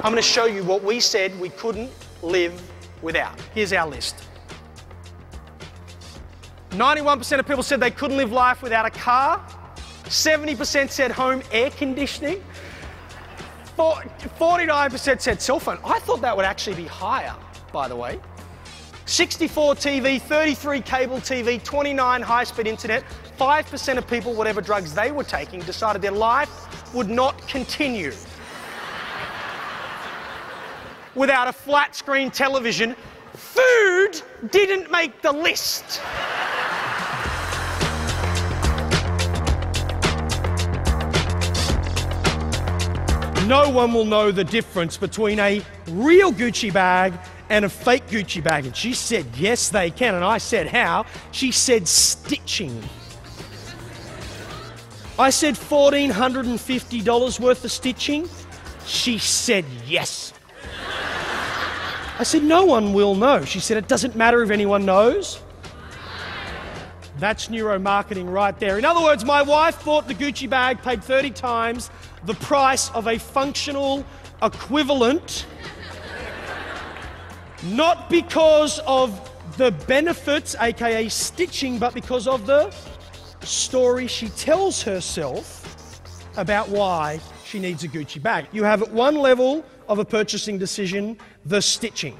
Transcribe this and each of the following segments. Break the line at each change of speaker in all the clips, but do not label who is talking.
I'm going to show you what we said we couldn't live without. Here's our list. 91% of people said they couldn't live life without a car. 70% said home air conditioning. 49% said cell phone. I thought that would actually be higher, by the way. 64 TV, 33 cable TV, 29 high-speed internet. 5% of people, whatever drugs they were taking, decided their life would not continue without a flat-screen television. Food didn't make the list. No one will know the difference between a real Gucci bag and a fake Gucci bag. And she said, yes, they can. And I said, how? She said, stitching. I said, $1,450 worth of stitching. She said, yes. I said, no one will know. She said, it doesn't matter if anyone knows. That's neuromarketing right there. In other words, my wife bought the Gucci bag, paid 30 times the price of a functional equivalent, not because of the benefits, aka stitching, but because of the story she tells herself about why she needs a Gucci bag. You have at one level of a purchasing decision, the stitching.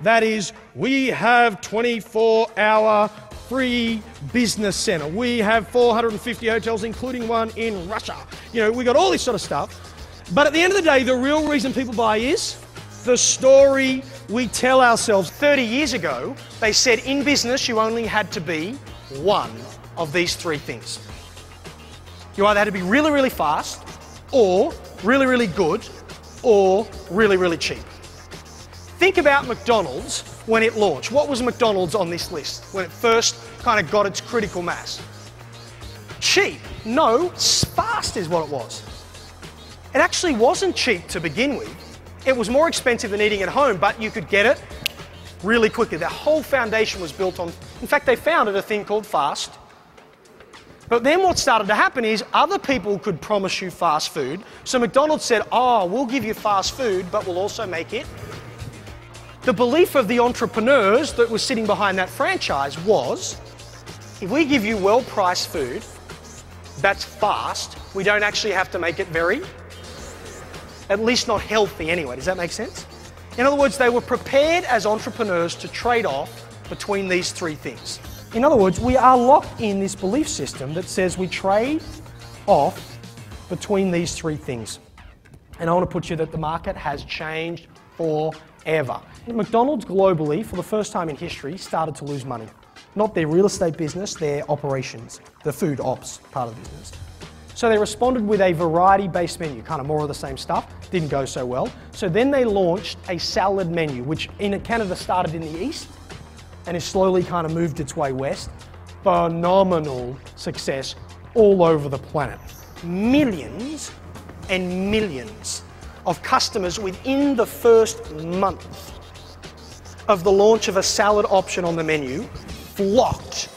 That is, we have 24-hour free business center. We have 450 hotels, including one in Russia. You know, we got all this sort of stuff. But at the end of the day, the real reason people buy is the story we tell ourselves. 30 years ago, they said in business you only had to be one of these three things. You either had to be really, really fast, or really, really good, or really, really cheap. Think about McDonald's when it launched. What was McDonald's on this list when it first kind of got its critical mass? Cheap. No, fast is what it was. It actually wasn't cheap to begin with. It was more expensive than eating at home, but you could get it really quickly. Their whole foundation was built on, in fact, they founded a thing called fast. But then what started to happen is other people could promise you fast food. So McDonald's said, oh, we'll give you fast food, but we'll also make it. The belief of the entrepreneurs that was sitting behind that franchise was, if we give you well-priced food that's fast, we don't actually have to make it very, at least not healthy anyway. Does that make sense? In other words, they were prepared as entrepreneurs to trade off between these three things. In other words, we are locked in this belief system that says we trade off between these three things. And I want to put you that the market has changed forever. McDonald's globally, for the first time in history, started to lose money. Not their real estate business, their operations, the food ops part of the business. So they responded with a variety-based menu, kind of more of the same stuff. Didn't go so well. So then they launched a salad menu, which in Canada started in the east and has slowly kind of moved its way west. Phenomenal success all over the planet. Millions and millions of customers within the first month of the launch of a salad option on the menu flocked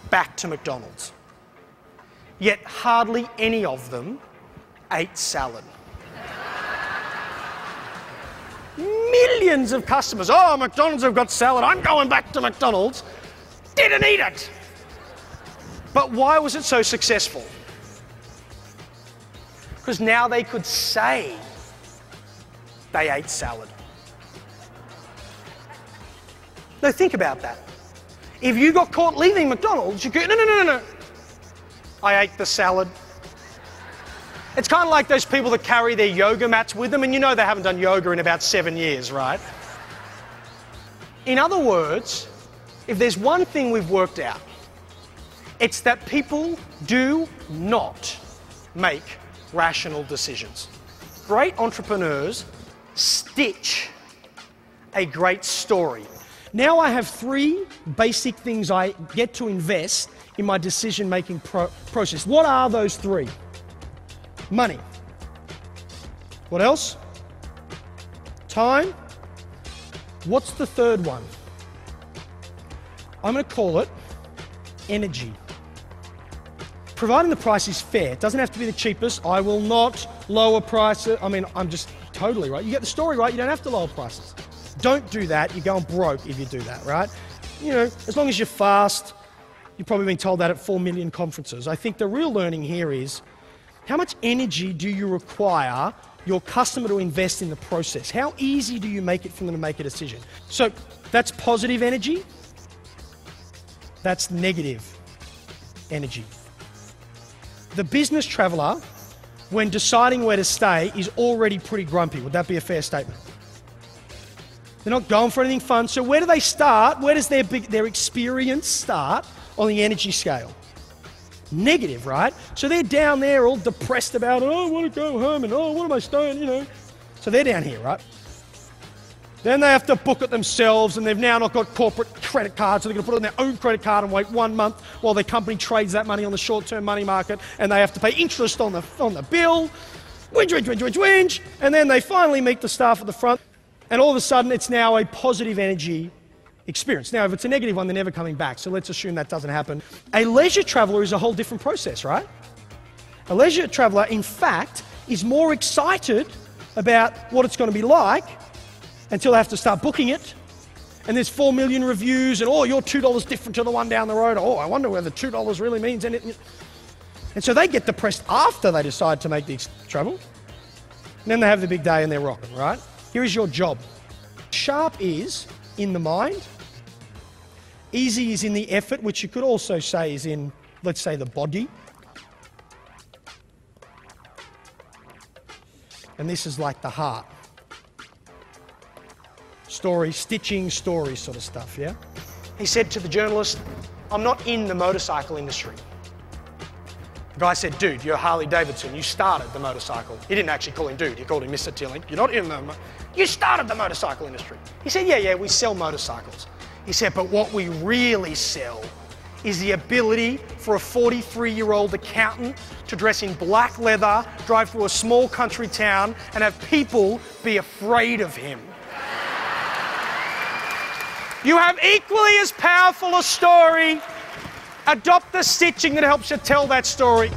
back to McDonald's. Yet hardly any of them ate salad. Millions of customers, oh, McDonald's have got salad, I'm going back to McDonald's, didn't eat it. But why was it so successful? Because now they could say they ate salad. Now think about that. If you got caught leaving McDonald's, you could, no. I ate the salad. It's kind of like those people that carry their yoga mats with them, and you know they haven't done yoga in about 7 years, right? In other words, if there's one thing we've worked out, it's that people do not make rational decisions. Great entrepreneurs stitch a great story. Now I have three basic things I get to invest in my decision-making process. What are those three? Money. What else? Time. What's the third one? I'm going to call it energy. Providing the price is fair, it doesn't have to be the cheapest. I will not lower prices. I mean, I'm just Totally, right? You get the story right, you don't have to lower prices. Don't do that. You're going broke if you do that, right? You know, as long as you're fast, you've probably been told that at 4 million conferences. I think the real learning here is, how much energy do you require your customer to invest in the process? How easy do you make it for them to make a decision? So that's positive energy. That's negative energy. The business traveler, when deciding where to stay, is already pretty grumpy. Would that be a fair statement? They're not going for anything fun. So where do they start? Where does their experience start on the energy scale? Negative, right? So they're down there all depressed about, oh, I want to go home, and oh, what am I staying, you know? So they're down here, right? Then they have to book it themselves, and they've now not got corporate credit cards, so they're going to put it on their own credit card and wait 1 month while their company trades that money on the short-term money market, and they have to pay interest on the bill. Whinge. And then they finally meet the staff at the front, and all of a sudden it's now a positive energy experience. Now, if it's a negative one, they're never coming back, so let's assume that doesn't happen. A leisure traveler is a whole different process, right? A leisure traveler, in fact, is more excited about what it's going to be like until they have to start booking it. And there's 4 million reviews, and oh, you're $2 different to the one down the road. Oh, I wonder whether $2 really means anything. And so they get depressed after they decide to make the travel. And then they have the big day and they're rocking, right? Here is your job. Sharp is in the mind. Easy is in the effort, which you could also say is in, let's say, the body. And this is like the heart. Story, stitching, stories sort of stuff, yeah? He said to the journalist, I'm not in the motorcycle industry. The guy said, dude, you're Harley Davidson. You started the motorcycle. He didn't actually call him dude. He called him Mr. Tilling. You're not in you started the motorcycle industry. He said, yeah, we sell motorcycles. He said, but what we really sell is the ability for a 43-year-old accountant to dress in black leather, drive through a small country town, and have people be afraid of him. You have equally as powerful a story. Adopt the stitching that helps you tell that story.